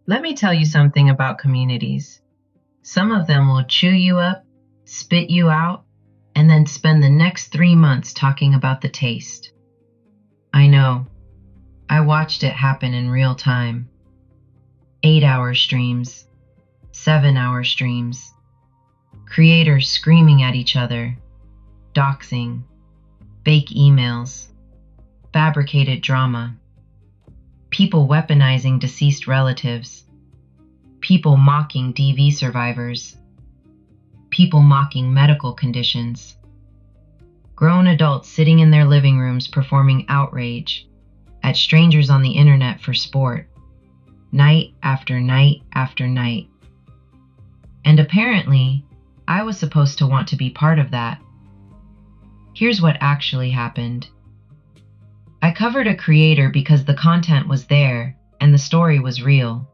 Let me tell you something about communities. Some of them will chew you up, spit you out, and then spend the next 3 months talking about the taste. I know. I watched it happen in real time. 8-hour streams, 7-hour streams, creators screaming at each other, doxing, fake emails, fabricated drama, people weaponizing deceased relatives, people mocking DV survivors, people mocking medical conditions, grown adults sitting in their living rooms performing outrage at strangers on the internet for sport, night after night after night. And apparently, I was supposed to want to be part of that. Here's what actually happened. I covered a creator because the content was there and the story was real.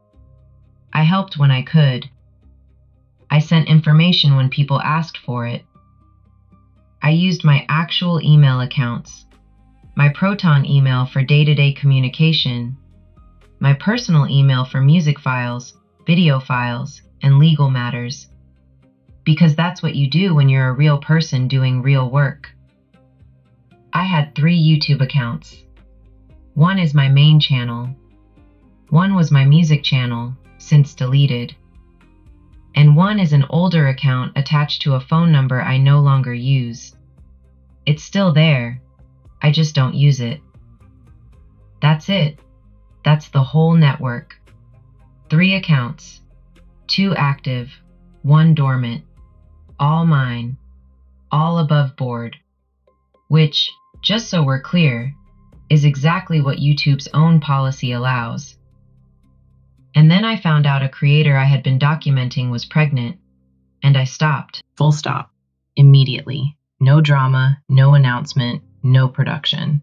I helped when I could. I sent information when people asked for it. I used my actual email accounts, my Proton email for day-to-day communication, my personal email for music files, video files, and legal matters. Because that's what you do when you're a real person doing real work. I had 3 YouTube accounts. One is my main channel. One was my music channel, since deleted. And one is an older account attached to a phone number I no longer use. It's still there. I just don't use it. That's it. That's the whole network. 3 accounts. 2 active, 1 dormant. All mine. All above board. Which, just so we're clear, is exactly what YouTube's own policy allows. And then I found out a creator I had been documenting was pregnant, and I stopped. Full stop. Immediately. No drama, no announcement, no production.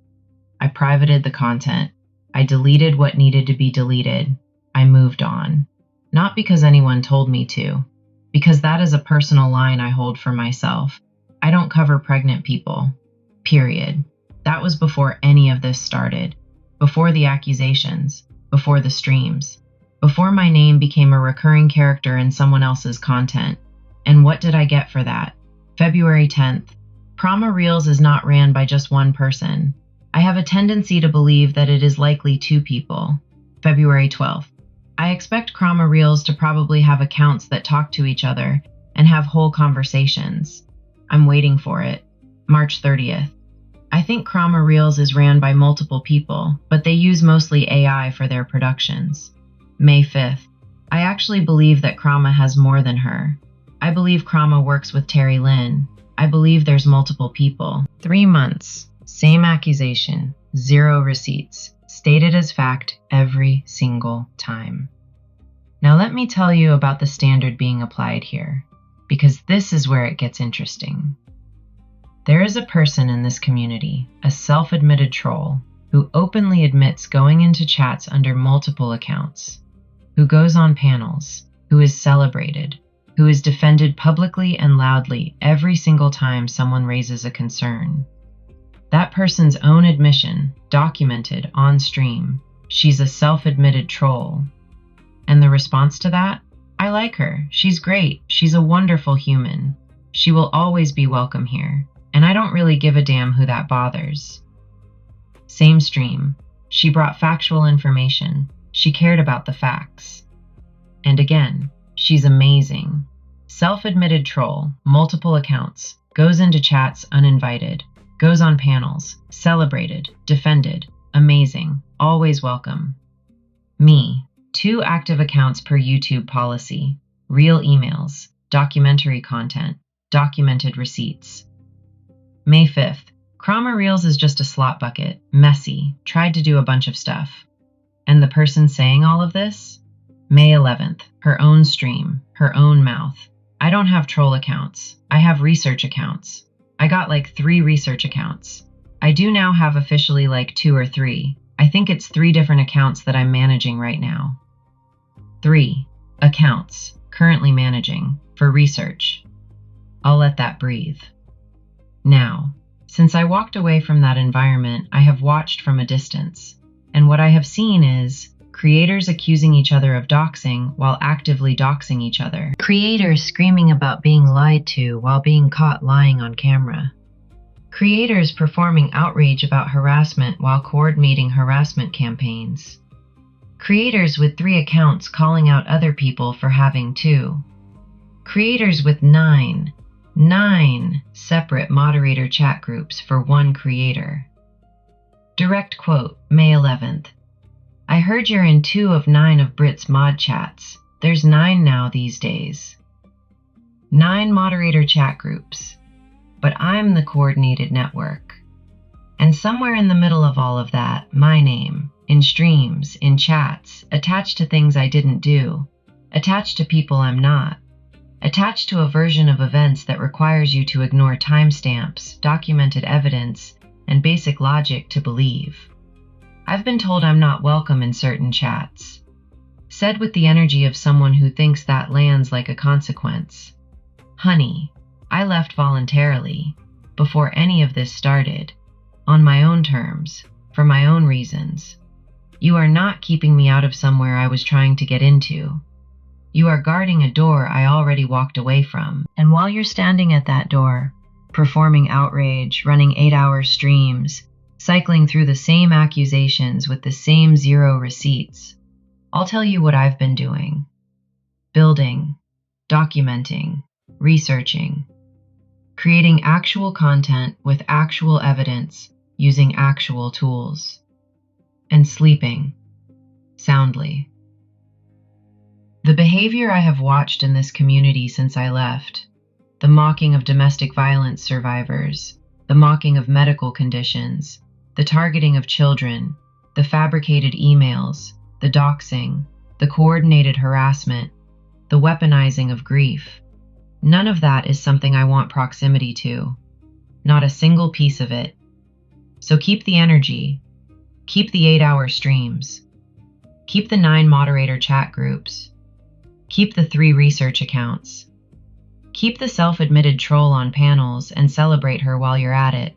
I privated the content. I deleted what needed to be deleted. I moved on. Not because anyone told me to, because that is a personal line I hold for myself. I don't cover pregnant people. Period. That was before any of this started. Before the accusations. Before the streams. Before my name became a recurring character in someone else's content. And what did I get for that? February 10th. Crama Reels is not ran by just one person. I have a tendency to believe that it is likely 2 people. February 12th. I expect Crama Reels to probably have accounts that talk to each other and have whole conversations. I'm waiting for it. March 30th. I think Crama Reels is ran by multiple people, but they use mostly AI for their productions. May 5th. I actually believe that Crama has more than her. I believe Crama works with Terry Lynn. I believe there's multiple people. 3 months. Same accusation. 0 receipts. Stated as fact every single time. Now let me tell you about the standard being applied here, because this is where it gets interesting. There is a person in this community, a self-admitted troll, who openly admits going into chats under multiple accounts, who goes on panels, who is celebrated, who is defended publicly and loudly every single time someone raises a concern. That person's own admission, documented on stream, she's a self-admitted troll. And the response to that? I like her. She's great. She's a wonderful human. She will always be welcome here. And I don't really give a damn who that bothers. Same stream. She brought factual information. She cared about the facts. And again, she's amazing. Self-admitted troll, multiple accounts, goes into chats uninvited, goes on panels, celebrated, defended, amazing, always welcome. Me, 2 active accounts per YouTube policy, real emails, documentary content, documented receipts. May 5th. Crama Reels is just a slot bucket, messy, tried to do a bunch of stuff. And the person saying all of this? May 11th. Her own stream, her own mouth. I don't have troll accounts. I have research accounts. I got like 3 research accounts. I do now have officially like 2 or 3. I think it's 3 different accounts that I'm managing right now. 3 accounts currently managing for research. I'll let that breathe. Now, since I walked away from that environment, I have watched from a distance, and what I have seen is Creators accusing each other of doxing while actively doxing each other. Creators screaming about being lied to while being caught lying on camera. Creators performing outrage about harassment while coordinating harassment campaigns. Creators with 3 accounts calling out other people for having 2. Creators with 9 separate moderator chat groups for 1 creator. Direct quote, May 11th. I heard you're in 2 of 9 of Brit's mod chats. There's 9 now these days. 9 moderator chat groups. But I'm the coordinated network. And somewhere in the middle of all of that, my name, in streams, in chats, attached to things I didn't do, attached to people I'm not, attached to a version of events that requires you to ignore timestamps, documented evidence, and basic logic to believe. I've been told I'm not welcome in certain chats. Said with the energy of someone who thinks that lands like a consequence. Honey, I left voluntarily, before any of this started, on my own terms, for my own reasons. You are not keeping me out of somewhere I was trying to get into. You are guarding a door I already walked away from. And while you're standing at that door, performing outrage, running 8-hour streams, cycling through the same accusations with the same 0 receipts, I'll tell you what I've been doing. Building, documenting, researching, creating actual content with actual evidence using actual tools, and sleeping soundly. The behavior I have watched in this community since I left, the mocking of domestic violence survivors, the mocking of medical conditions, the targeting of children, the fabricated emails, the doxing, the coordinated harassment, the weaponizing of grief. None of that is something I want proximity to. Not a single piece of it. So keep the energy. Keep the 8-hour streams. Keep the 9 moderator chat groups. Keep the 3 research accounts. Keep the self-admitted troll on panels and celebrate her while you're at it.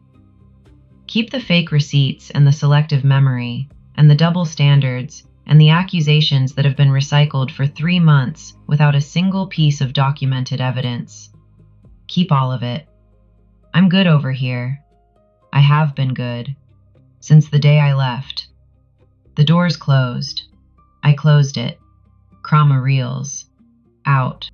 Keep the fake receipts and the selective memory and the double standards and the accusations that have been recycled for 3 months without a single piece of documented evidence. Keep all of it. I'm good over here. I have been good. Since the day I left. The door's closed. I closed it. Crama reels. Out.